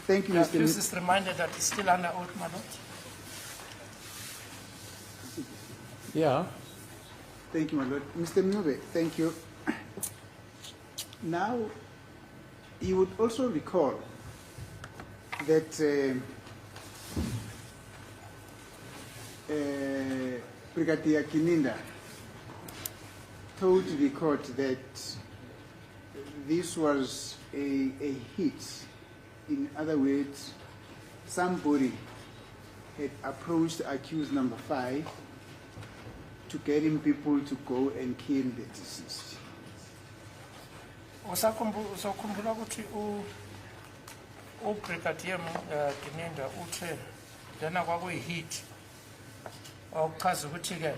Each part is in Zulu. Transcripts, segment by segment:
Thank you, Yeah, Mr. please Mute. just reminded that he's still under oath, my lord. Yeah. Thank you, my lord. Mr. Mube, thank you. Now, you would also recall that Brigadier Kininda told the court that this was a hit. In other words, somebody had approached accused number 5 to getting people to go and kill the deceased. Usakhumbula ukuthi uBrigadier Kininda uthe lena kwakuyi-hit okuchaza ukuthi ke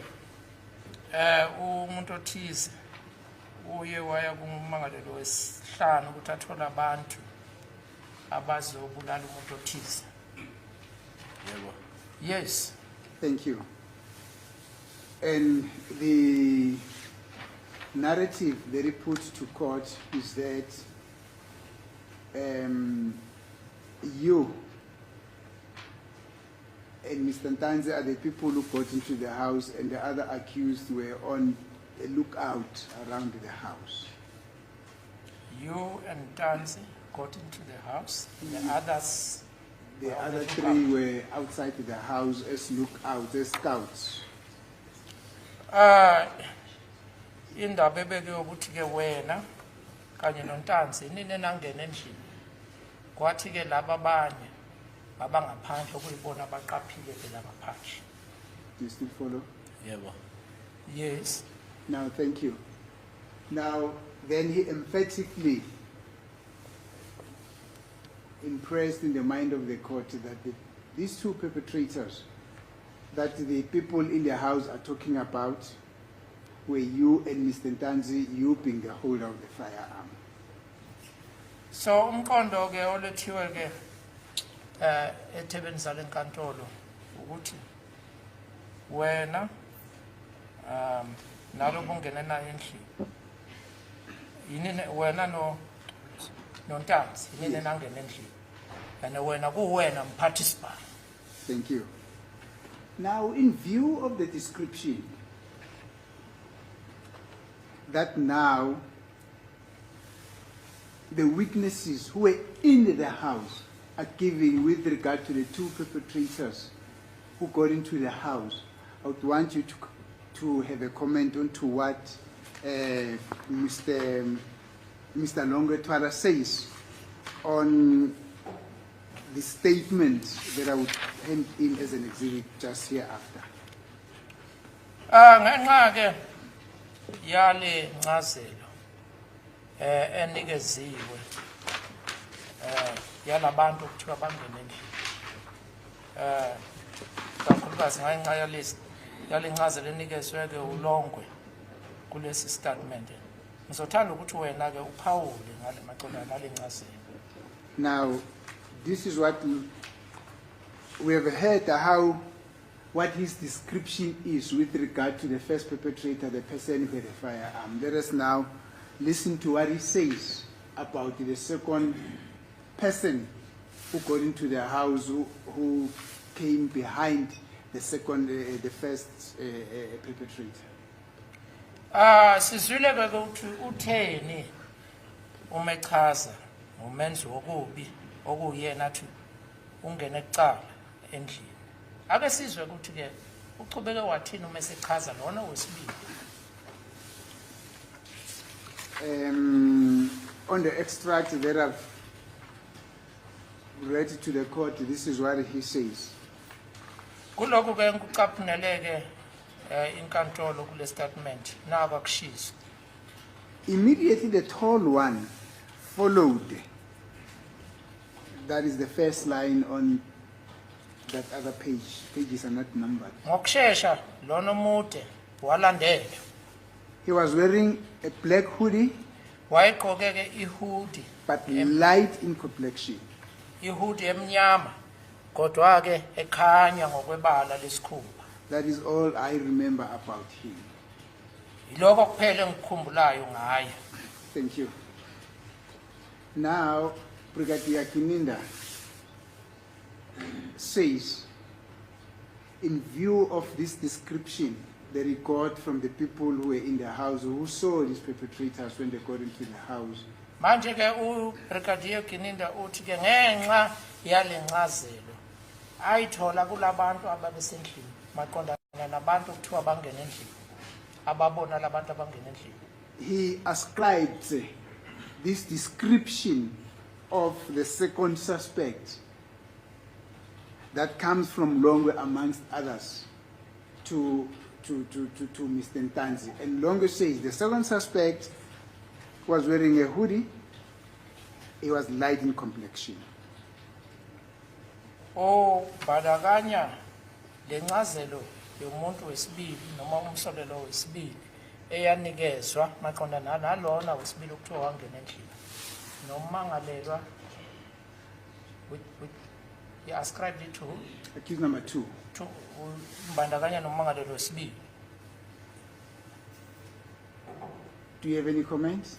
umuntu othize uye waya kummangalelo wesihlanu ukuthi athole abantu abazobulala umuntu othize. Yebo. Yes. Thank you. And the narrative that he put to court is that you and Mr. Ntanzi are the people who got into the house, and the other accused were on a lookout around the house. You and Tanzi got into the house. The others. The other 3 were outside the house as lookouts, as scouts. Indaba ebeke ukuthi ke wena kanye noNtanzi nini nangena endlini. Kwathi ke laba abanye abangaphandle okuyibona abaqaphile phela ngaphandle. Do you still follow? Yebo. Yes. Now, thank you. Now, then he emphatically impressed in the mind of the court that these 2 perpetrators that the people in the house are talking about were you and Mr. Ntanzi, you being the holder of the firearm. So umqondo ke olethiwe ke ethebeni zale nkantolo ukuthi wena nalo bungena naye endlini yini wena noNtanzi yini nangena endlini and wena kuwena mphathisibani. Thank you. Now, in view of the description that now the witnesses who were in the house are giving with regard to the 2 perpetrators who got into the house, I would want you to have a comment on to what Mr. Longwetwala says on the statement that I would hand in as an exhibit just hereafter. Ngenxa ke yale ncazelo enikeziwe yalabantu okuthiwa bangena endlini kakhulukazi ngenxa yale ncazelo enikezwe ke uLongwe kulesi statement. Ngizothanda ukuthi wena ke uphawule ngale maqola ngale ncazelo. Now, this is what we have heard what his description is with regard to the first perpetrator, the person who had a firearm. Let us now listen to what he says about the second person who got into the house, who came behind the first perpetrator. Sizwile ke ukuthi utheni umechaza umenzi wokubi okuyena athi ungena ecala endlini. Ake sizwe ukuthi ke uchubeke wathini uma esechaza lona wesibili. On the extract that I've read to the court, this is what he says. Kuloko ke ngikucaphuneleke inkantolo kule statement naba kushisa. Immediately the tall one followed. That is the first line on that other page. Pages are not numbered. Ngokusheshsha lona omude walandela. He was wearing a black hoodie, Wayegqoke ke ihoodie. but light in complexion. Ihoodie emnyama kodwa ke ekhanya ngokwebala lesikhumba. That is all I remember about him. Yiloko kuphela engikhumbulayo ngaye. Thank you. Now, Brigadier Kininda says, in view of this description, the record from the people who were in the house, who saw these perpetrators when they got into the house, manje ke uBrigadier Kininda uthi ke ngenxa yalencazelo ayithola kulabantu ababesendlini maqondana nabantu kuthiwa bangena endlini ababona labantu abangena endlini. he ascribed this description of the second suspect that comes from Longwe amongst others to Mr. Ntanzi. And Longwe says the second suspect was wearing a hoodie. He was light in complexion. Oh, badakanya lencazelo yomuntu wesibili noma umsolelo wesibili eyanikezwa maqondana nalona wesibili ukuthiwa wangena endlini nomangalelwa with he ascribed it to Accused number 2. to umbandakanya nomangalelwa wesibili. Do you have any comments?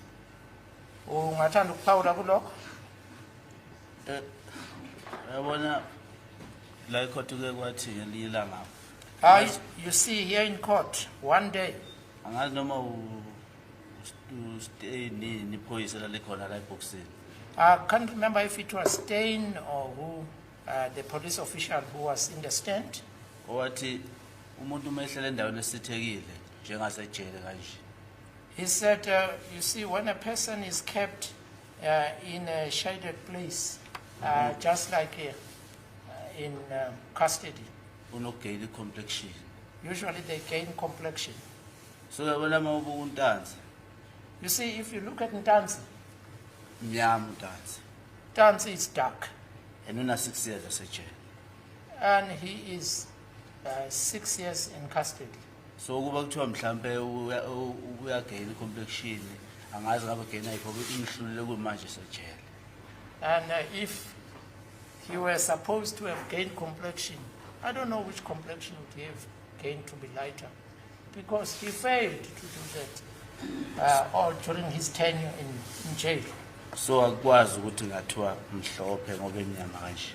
Ungathanda ukuphawula kulokho? Yabona la ikhotho ke kwathi ngelinye ilanga. You see here in court one day Angazi noma stay ni phoyisa la lekhona la eboxini. I can't remember if it was Stein or who, the police official who was in the stand. Owathi umuntu mehlele endaweni esithekile njengasejele kanje. He said, you see, when a person is kept in a shaded place, just like in custody, Unogain complexion. usually they gain complexion. So yabona mawubuka uNtanzi You see, if you look at Ntanzi, mnyama uNtanzi. Ntanzi is dark, And una 6 years asejele. and he is 6 years in custody. So kuba kuthiwa mhlambe uyagain complexion angazi ngabe gain ayikho imhlulile kumanje esejele. And if he were supposed to have gained complexion, I don't know which complexion would he have gained to be lighter, because he failed to do that all during his tenure in jail. So akwazi ukuthi ngathiwa mhlophe ngoba emnyama kanje.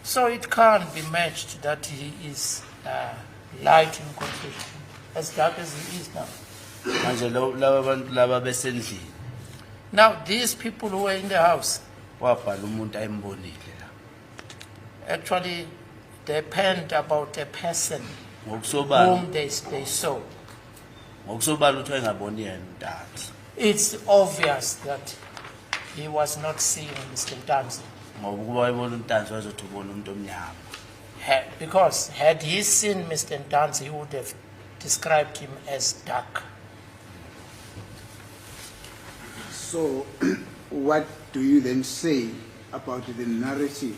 So it can't be matched that he is light in complexion, as dark as he is now. Manje laba abantu laba besendlini Now, these people who were in the house, wabhala umuntu ayimbonile la. actually, they penned about a person Ngokusobala whom they saw. ngokusobala uthi engaboni yena uNtanzi. It's obvious that he was not seeing Mr. Ntanzi. Ngoba kuba ebona uNtanzi wazothi ubona umuntu omnyama. Because had he seen Mr. Ntanzi, he would have described him as dark. So, what do you then say about the narrative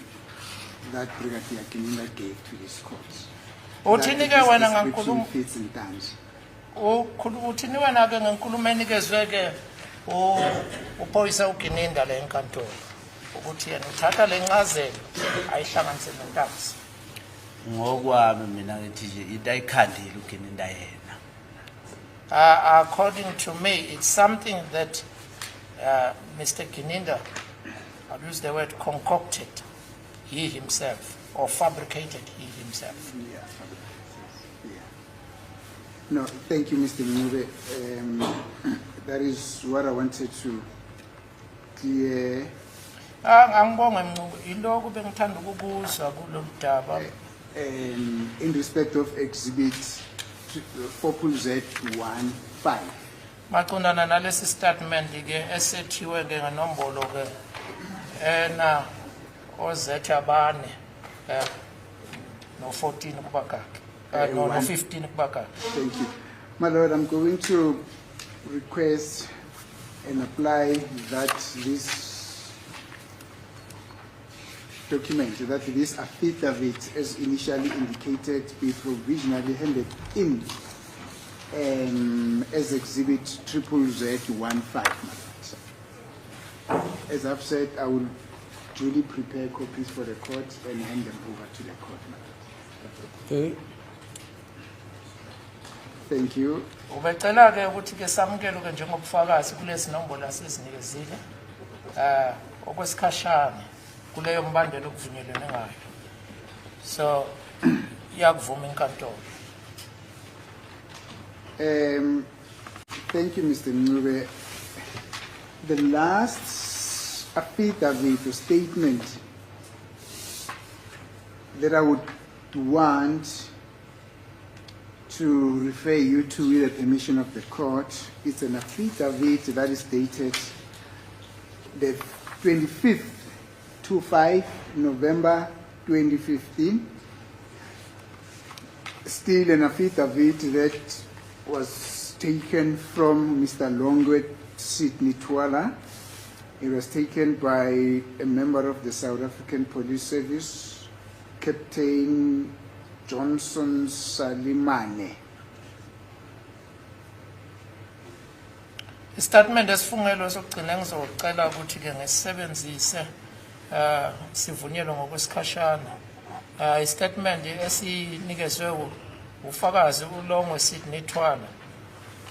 that Brigadier Kininda gave to his courts? Uthini ke That wena this description ngankulumo fits in terms. uthini wena ke ngenkulumo enikezwe ke uphoyisa uGininda le enkantolo ukuthi yena uthatha lencazelo ayihlanganise noNtanzi. Ngokwami mina ngithi nje into ayikhandile uGininda yena. According to me, it's something that Mr. Gininda, I'll use the word concocted, he himself, or fabricated he himself. Yeah. Yeah. No, thank you, Mr. Minube. That is what I wanted to clear. Angibonge Mncube, ilokhu bengithanda ukukuzwa kulolu daba. In respect of exhibit 4Z15. Maqondana nalesi statement ke esethiwe ke ngenombolo ke ena ozethe abane no 14 kubakaki no 15 kubakaki. Thank you. My Lord, I'm going to request and apply that this document, that this affidavit, as initially indicated, be provisionally handed in as exhibit ZZ15. As I've said, I will duly prepare copies for the court and hand them over to the court. Okay. Thank you. Ubecela ke ukuthi ke samukele ke njengobufakazi kulezi nombolo asizinikezile okwesikhashana kuleyo mbandela okuvunyelwene ngayo. So iyakuvuma inkantolo. Thank you, Mr. Ncube. The last affidavit or statement that I would want to refer you to with the permission of the court is an affidavit that is dated the 25th to 5 November 2015. Still an affidavit that was taken from Mr. Longwe Sidney Twala. It was taken by a member of the South African Police Service, Captain Johnson Salimane. Istatement esifungelo sokugcina ngizocela ukuthi ke ngisebenzise sivunyelwe ngokwesikhashana. Istatement esinikezwe ufakazi uLongwe Sidney Twala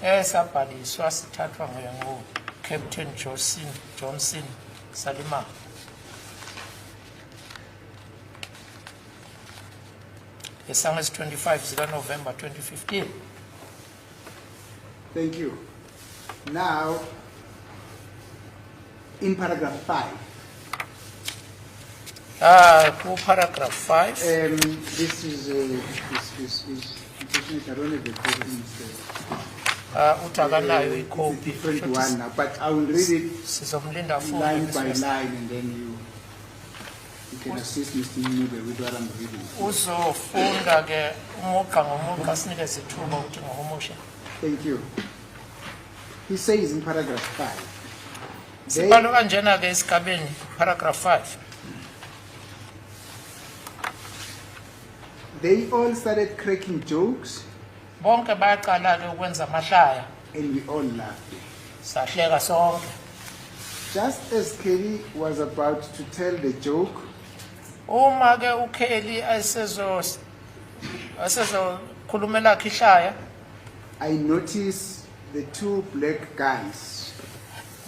esabhaliswa sithathwa ngo Captain Johnson Salimane. Esanga 25 November 2015. Thank you. Now, in paragraph 5. Paragraph 5. This is I don't have the copy. Utakanayo It's a icopy. different one now, but I will read it Sizomlinda futhi line by line, and then you can assist Mr. Ncube with what I'm reading. uzofunda ke umugqa ngomugqa sinikeze ithuba ukuthi ngokumusha. Thank you. He says in paragraph 5. Sibalo kanjena ke esigabeni paragraph 5. They all started cracking jokes, Bonke bayaqala ke ukwenza amahlaya. and we all laughed. Sahleka sonke. Just as Kelly was about to tell the joke, Uma ke uKelly khulumela khihlaya, I noticed the two black guys,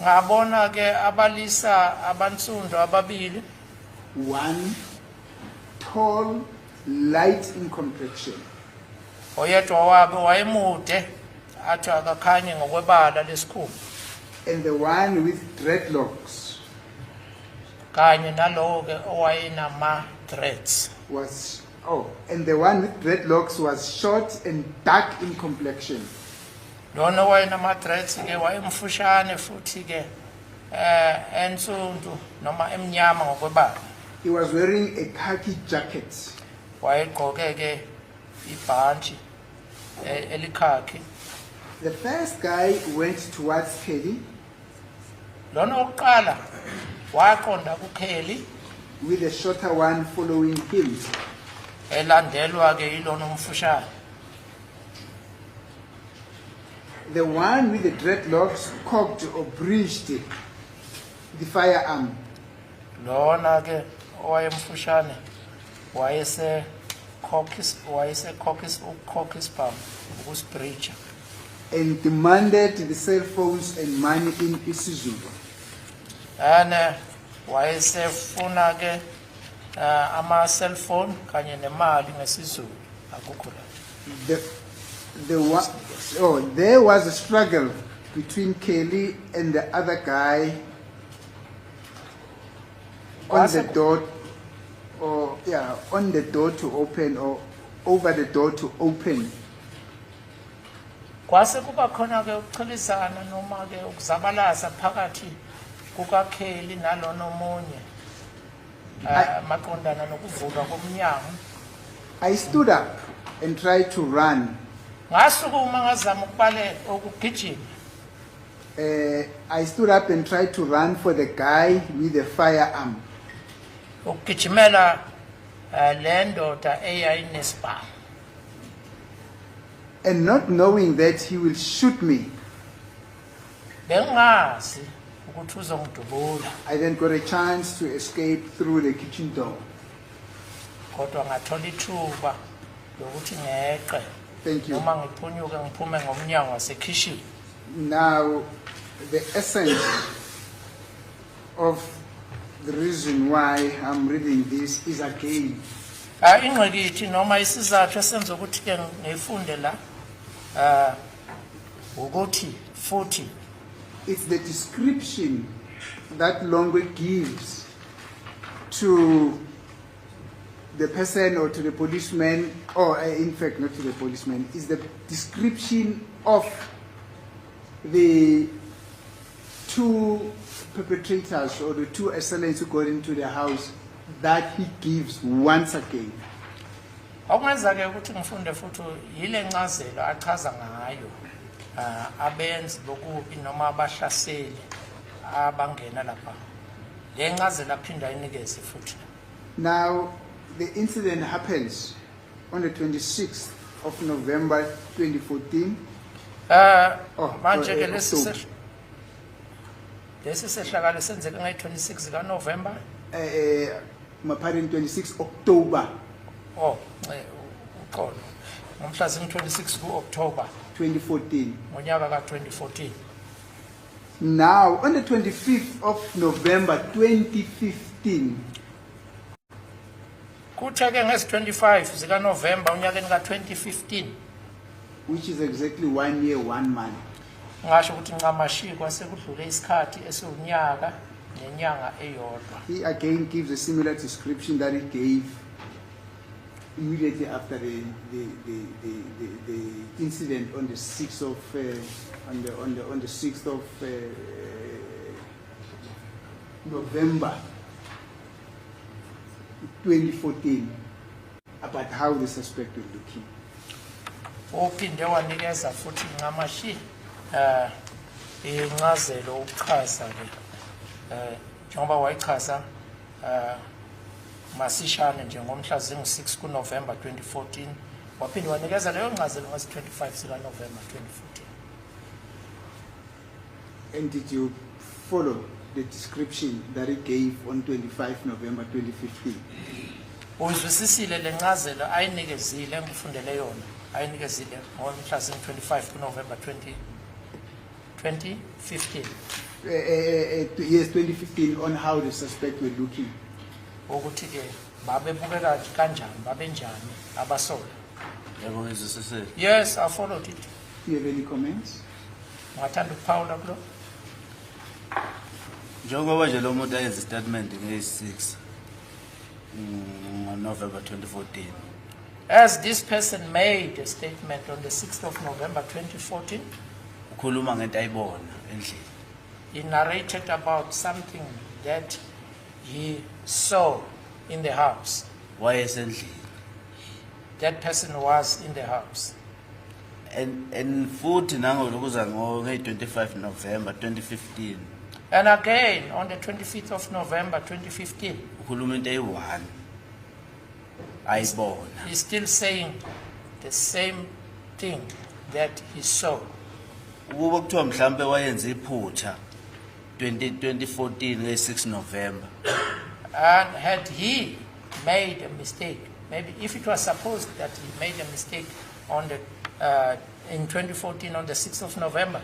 ngabona ke abalisa abansundu ababili, one tall, light in complexion, oyedwa wabo wayemude athi akakhanye ngokwebala lesikhumba, and the one with dreadlocks kanye nalowo ke owayenama dreads. and the one with dreadlocks was short and dark in complexion. Lona owayenama dreads ke wayemfushane futhi ke ensundu noma emnyama ngokwebala. He was wearing a khaki jacket. Wayegqoke ke ibhantshi elikhakhi. The first guy went towards Kelly Lona oqala waqonda kuKelly with the shorter one following him. elandelwa ke yilona umfushane. The one with the dreadlocks cocked or breached the firearm. Lona ke owayemfushane wayese cockis palm ukusbreacher And demanded the cell phones and money in isiZulu. ane wayesefuna ke ama cell phone kanye nemali ngesizulu akukho la. There was a struggle between Kelly and the other guy on the door, on the door to open or over the door to open. Kwase kuba khona ke ukuxolisana noma ke ukuzabalaza phakathi kukaKelly nalona omunye maqondana nokuvulwa komnyango. I stood up and tried to run. Ngasukuma ngazama ukubale ukugijima. I stood up and tried to run for the guy with the firearm. Ukugijimela le ndoda eyayinesibhamu. And not knowing that he will shoot me, Bengazi ukuthi uzongidubula I then got a chance to escape through the kitchen door. kodwa ngathola ithuba lokuthi ngeqe Thank you. noma ngiphunyuke ngiphume ngomnyango wasekhishini. Now, the essence of the reason why I'm reading this is again ingxaki ithi noma isizathu esenza ukuthi ke ngifunde la ukuthi futhi it's the description that Longwe gives to the person or to the policeman, or in fact not to the policeman, is the description of the two perpetrators or the two assailants who got into the house that he gives once again. Okwenza ke ukuthi ngifunde futhi yile ncazelo achaza ngayo abenzi bokubi noma abahlaseli abangena lapha. Le ncazelo aphinda ayinikeze futhi. Now the incident happens on the 26th of November 2014. Manje ke October. lesi sehlakalo senzeka nge-26 kaNovember. Mapari 26 October Uqolo. Ngomhla zing-26 ku-October 2014. ngonyaka ka-2014. Now, on the 25th of November 2015, Kuthe ke ngezi-25 zikaNovemba unyakeni ka-2015 which is exactly 1 year, 1 month, ngasho ukuthi ncamashi kwase kudlule isikhathi esiwunyaka nenyanga eyodwa. he again gives a similar description that he gave immediately after the incident on the 6th of on the 6th of November 2014 about how the suspect was looking. Uphinde wanikeza futhi ncamashi incazelo ukuchaza ke njengoba wayichaza masishane nje ngomhla zing-6 kuNovember 2014 waphinde wanikeza leyo ncazelo ngezi-25 zikaNovember 2014. And did you follow the description that he gave on 25 November 2015? Uzwisisile le ncazelo ayinikezile engifundele yona ayinikezile ngomhla zing-25 kuNovember 2015 Yes, 2015, on how the suspect were looking. ukuthi ke babebukeka kanjani babenjani abasola. Yebo ngizwisisile. Yes, I followed it. Do you have any comments? Ngathanda ukuphawula kulo. Njengoba nje lo muntu ayenza statement nge-6 November 2014. As this person made a statement on the 6th of November 2014, Ukhuluma ngento ayibona endlini. he narrated about something that he saw in the house. Wayesendlini. That person was in the house. And futhi nangolokuza nge-25 November 2015 And again, on the 25th of November 2015, ukhuluma into eyi-1 ayibona. he's still saying the same thing that he saw. Ukuba kuthiwa mhlambe wayenza iphutha 2014 nge-6 November. And had he made a mistake, maybe if it was supposed that he made a mistake on the in 2014 on the 6th of November,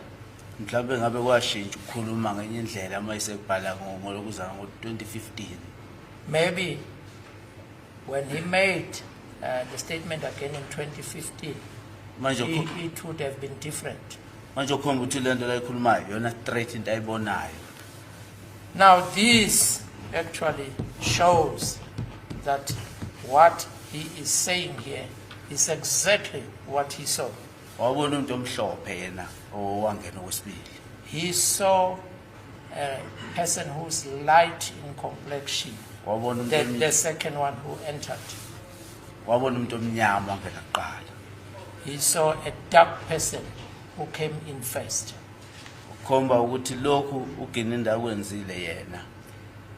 Mhlambe ngabe kwashintsha ukukhuluma ngenye indlela mayisekubhala ngolokuza ngo-2015. maybe when he made the statement again in 2015, Manje it would have been different. manje ukhomba ukuthi le nto layikhulumayo yona straight into ayibonayo. Now this actually shows that what he is saying here is exactly what he saw. Wabona umuntu omhlophe yena owangena okwesibili. He saw a person who's light in complexion, Wabona the second one who entered. wabona umuntu omnyama wangena kuqala. He saw a dark person who came in first. Khomba ukuthi lokhu uGininda akwenzile yena.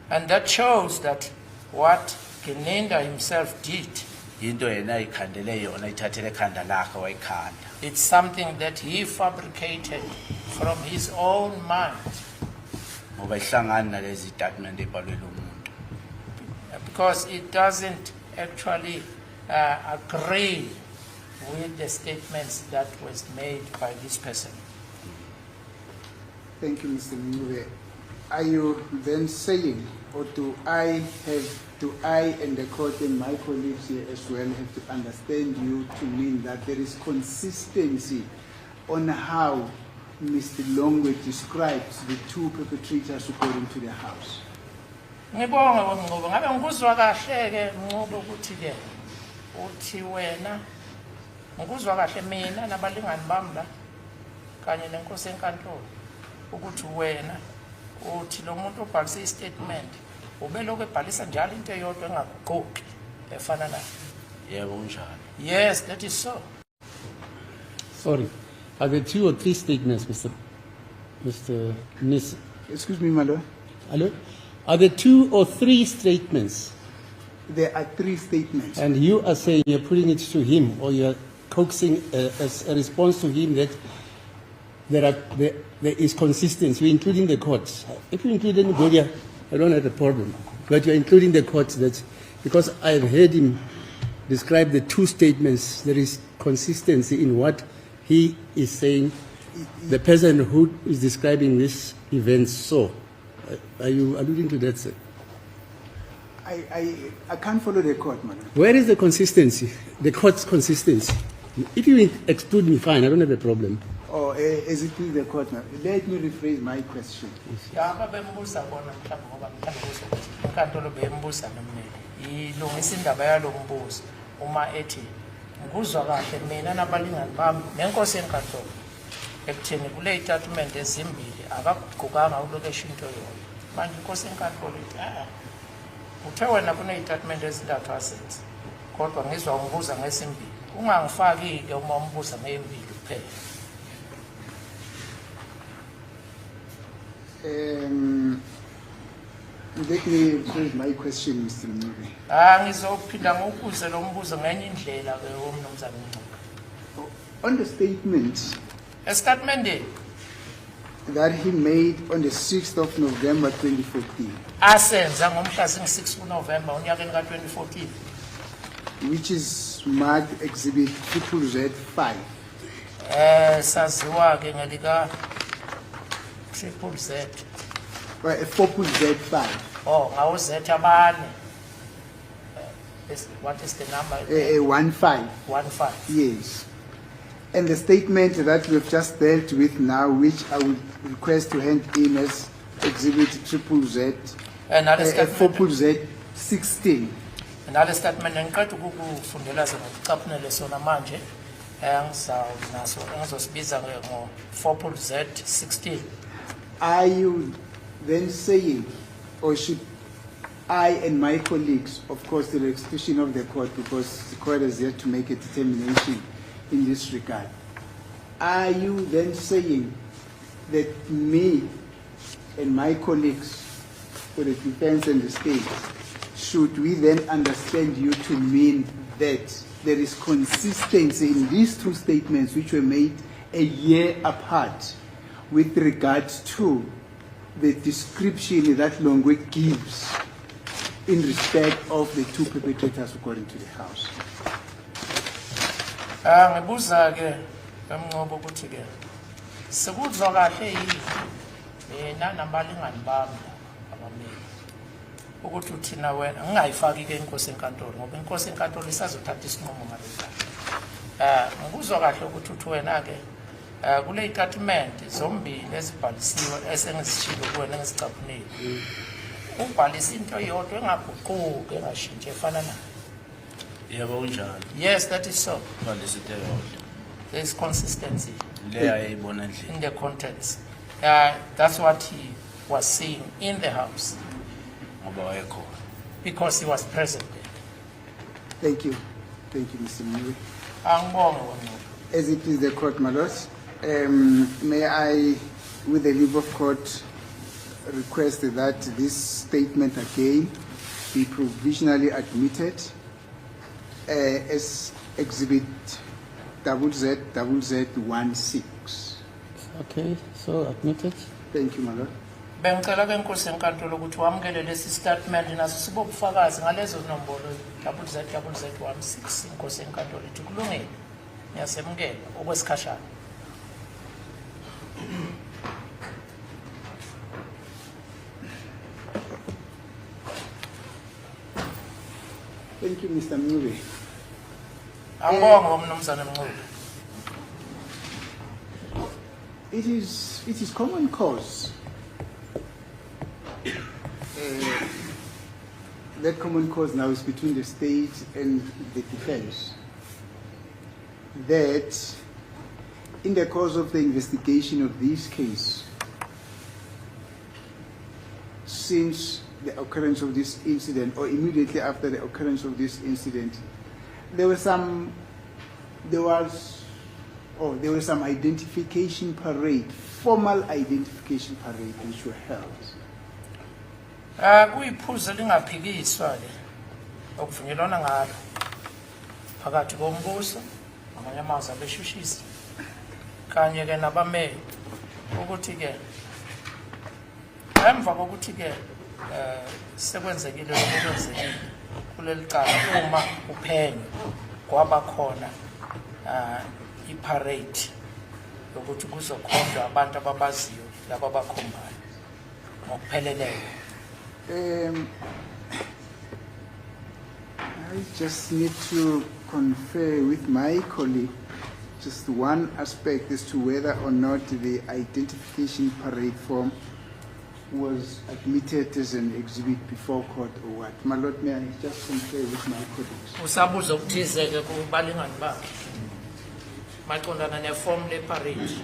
And that shows that what Geninda himself did, Into yena ayikhandele yona ithathele ekhanda lakhe wayikhanda. it's something that he fabricated from his own mind, Ngoba ihlangana nalezi statement ebhalwe lo muntu. because it doesn't actually agree with the statements that was made by this person. Thank you, Mr. Mube. are you then saying, or do I and the court and my colleagues here as well have to understand you to mean that there is consistency on how Mr. Longwe describes the two perpetrators according to the house? Ngibonga weNgcobo, ngabe ngikuzwa kahle ke Ngcobo ukuthi ke uthi wena ngikuzwa kahle mina nabalingani bami la kanye nenkosi enkantolo ukuthi wena uthi lo muntu obhalise istatement ubeloko ebhalisa njalo into eyodwa engaguquki efana nayo. Yebo kunjalo. Yes, that is so. Sorry. Are there 2 or 3 statements, Mr. Nis? Excuse me, my lord. Hello? Are there 2 or 3 statements? There are 3 statements. And you are saying you're putting it to him, or you're coaxing as a response to him that there is consistency, including the courts. If you include anybody, I don't have a problem. But you're including the courts that, because I've heard him describe the 2 statements, there is consistency in what he is saying, the person who is describing this event saw. Are you alluding to that, sir? I can't follow the court, madam. Where is the consistency? The court's consistency. If you exclude me, fine, I don't have a problem. Or as it is the court, madam. Let me rephrase my question. Ya bembuza bona mhlawumbe ngoba ngikhandokuzo ukuthi inkantolo bembuza nomnene ilungisa indaba yalombuzo uma ethi ngikuzwa kahle mina nabalingani bami nenkosi enkantolo ekutheni kule statement ezimbili akaguqukanga ulocation into yona manje inkosi enkantolo ithi uthe wena kune statement ezintathu asenze kodwa ngizwa umbuza ngesimbili ungangifaki ke uma umbuza ngembili kuphela. Let me rephrase my question, Mr. Mnubi. Ngizophinda ngokubuza lo mbuzo ngenye indlela ke womnumzana Ngcobo. On the statement A statement that he made on the 6th of November 2014, asenza ngomhla zing-6 kuNovember unyakeni ka-2014, which is marked Exhibit ZZZ5, saziwa ke ngelika Triple Z. Z5, Ngawo Z abane. What is the number? 15. 15. Yes. And the statement that we've just dealt with now, which I would request to hand in as Exhibit ZZZ, Another statement. Z16. Another statement engiqeda ukukufundela ngokucaphunele sona manje ngizosibiza ngo Z16. Are you then saying, or should I and my colleagues, of course, to the exclusion of the court, because the court has yet to make a determination in this regard, are you then saying that me and my colleagues for the defense and the state, should we then understand you to mean that there is consistency in these 2 statements which were made a year apart with regards to the description that Longwe gives in respect of the 2 perpetrators according to the house? Ngibuza ke Ngcobo ukuthi ke sikuzwa kahle yini mina nabalingani bami abameli ukuthi uthina wena ngingayifaki ke inkosi enkantolo ngoba inkosi enkantolo isazothatha isinqumo ngalokho. Ngikuzwa kahle ukuthi uthi wena ke kule statement zombili ezibhalisiwe esengizishilo kuwena ngizicaphunile ubhalisa into eyodwa engaguquki engashintshe efana nayo. Yebo kunjalo. Yes, that is so. Balisa into eyodwa. There is consistency Leya ayibona endlini. in the contents. That's what he was saying in the house Ngoba wayekhona. because he was present there. Thank you. Thank you, Mr. Mnubi. Angibonge wena. As it is the court, my lords, may I, with the leave of court, request that this statement again be provisionally admitted as Exhibit ZZZ16. Okay, so admitted. Thank you, my lord. Bengicela ke inkosi enkantolo ukuthi wamukele lesi statement naso sibe ubufakazi ngalezo nombolo ZZZ16 inkosi enkantolo ithi kulungile. Ngiyasemukela okwesikhashana. Thank you, Mr. Mngube. Angibonge umnumzane Mncube. It is common cause. That common cause now is between the state and the defense. That in the course of the investigation of this case, since the occurrence of this incident or immediately after the occurrence of this incident, there was some identification parade, formal identification parade which were held. Kuyiphuzu lingaphikiswa le okuvunyelwana ngalo phakathi kombuso ngamanye amazwi abeshushisi kanye ke nabameli ukuthi ke emva kokuthi ke sekwenzekile okwenzekile kuleli cala uma uphenyo kwaba khona iparade yokuthi kuzokhonjwa abantu ababaziyo laba abakhombayo ngokupheleleyo. I just need to confer with my colleague just one aspect as to whether or not the identification parade form was admitted as an exhibit before court or what. My Lord, may I just confer with my colleagues? Usabuza ukuthize ke kubalingani bakhe maqondana neform le parade.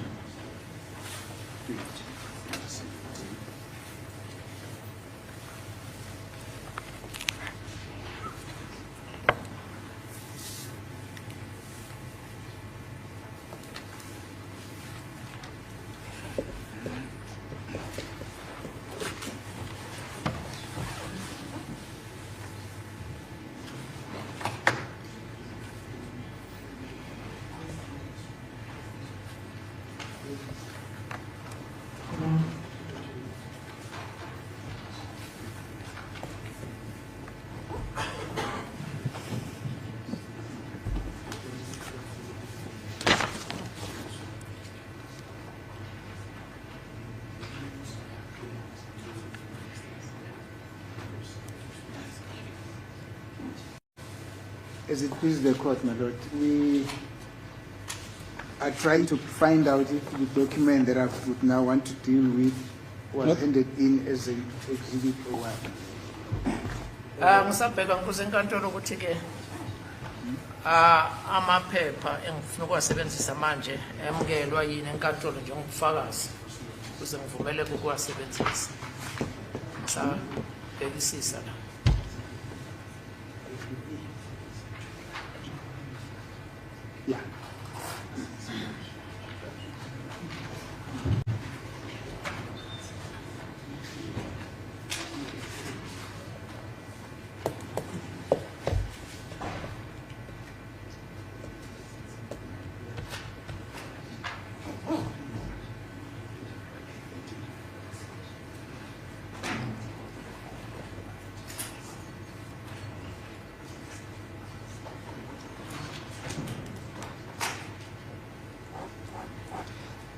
As it pleases the court, my Lord, we are trying to find out if the document that I would now want to deal with was handed in as an exhibit or what. Ngisabheka nkuze enkantolo ukuthi ke amaphepha engifuna ukuwasebenzisa manje emukelwa yini enkantolo njengobufakazi ukuze ngivumeleke ukuwasebenzisa. Ngisabhekisisa la. Yeah.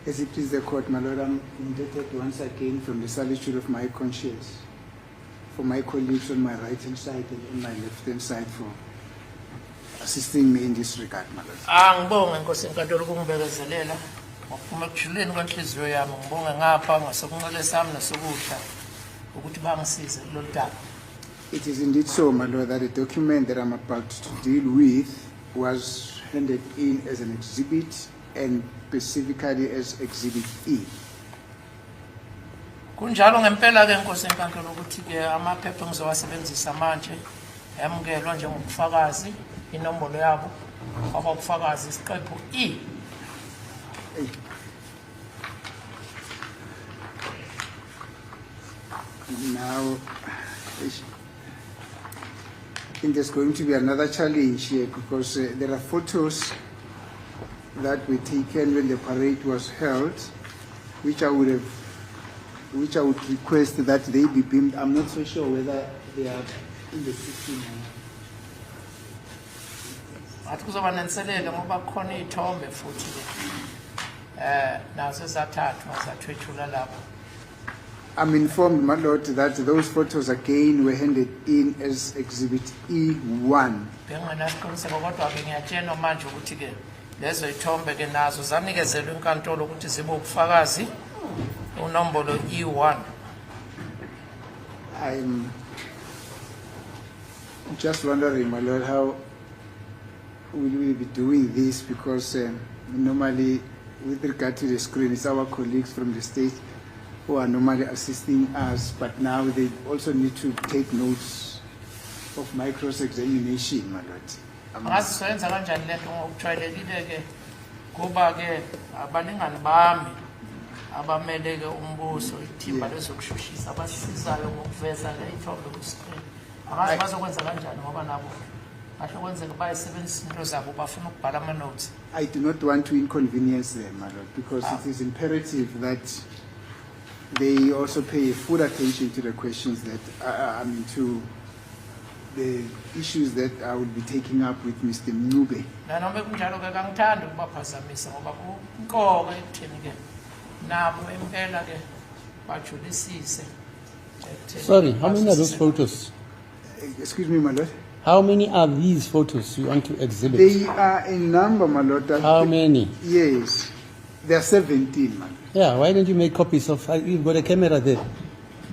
As it pleases the court, my Lord, I'm indebted once again from the solitude of my conscience for my colleagues on my right-hand side and on my left-hand side for assisting me in this regard, my Lord. Ngibonge Nkosi enkantolo ukungibekezelela ngokuphuma ekujuleni kwenhliziyo yami ngibonge ngapha ngasokunxele sami nasokudla ukuthi bangisize kulolu daba. It is indeed so, my Lord, that the document that I'm about to deal with was handed in as an exhibit and specifically as Exhibit E. Kunjalo ngempela ke Nkosi enkantolo ukuthi ke amaphepha ngizowasebenzisa manje emukelwa njengobufakazi inombolo yabo abafakazi isiqephu E. Now, I think there's going to be another challenge here because there are photos that were taken when the parade was held, which I would request that they be beamed. I'm not so sure whether they are in the system. Athi kuzoba nenselelo ngoba khona izithombe futhi ke nazo zathathwa zathwethula lapho I'm informed, my lord, that those photos again were handed in as Exhibit E1. bengingenasiqiniseko kodwa ke ngiyatshelwa manje ukuthi ke lezo ithombe ke nazo zanikezelwa inkantolo ukuthi zibe ubufakazi unombolo E1. I'm just wondering, my lord, how will we be doing this? Because normally, with regard to the screen, it's our colleagues from the state who are normally assisting us, but now they also need to take notes of my cross-examination, my lord. Angazi soyenza kanjani lento ngokujwayelekile ke kuba ke abalingani bami abamele ke umbuso ithimba lezokushushisa abasizayo ngokuveza le ithombe ku screen. Angazi bazokwenza kanjani ngoba nabo kahle kwenzeka bayisebenzisa into zabo bafuna ukubhala ama notes. I do not want to inconvenience them, my lord, because it is imperative that they also pay full attention to the questions that to the issues that I will be taking up with Mr. Mnube. Nanoma kunjalo ke kangithandi ukubaphazamisa ngoba kunqoka ekutheni ke nabo impela ke bajulisise. Sorry, how many are those photos? Excuse me, my lord. How many are these photos you want to exhibit? They are a number, my lord. How many? Yes, there are 17, man. Yeah, why don't you make copies of, you've got a camera there,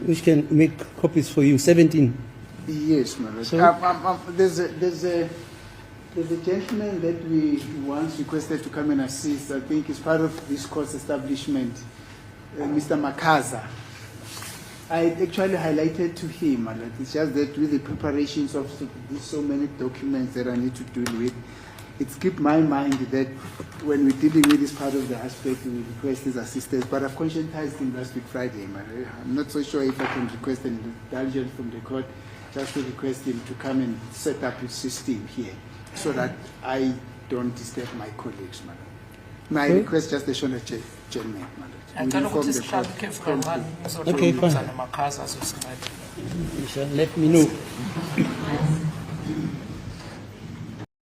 which can make copies for you, 17. Yes, my lord. So- There's a gentleman that we once requested to come and assist. I think it's part of this course establishment, Mr. Makaza. I actually highlighted to him, my lord. It's just that with the preparations of so many documents that I need to deal with, it's kept my mind that when we're dealing with this part of the aspect, we request his assistance. But I've conscientized him last week Friday, my lord. I'm not so sure if I can request an indulgence from the court just to request him to come and set up his system here so that I don't disturb my colleagues, my lord. My request just a short gentleman, my lord. We'll Ngicela inform ukuthi the sihlale court ikhefu promptly. kancane ngizothi Okay, fine. umnumzane Makhaza azosinceda. You shall let me know.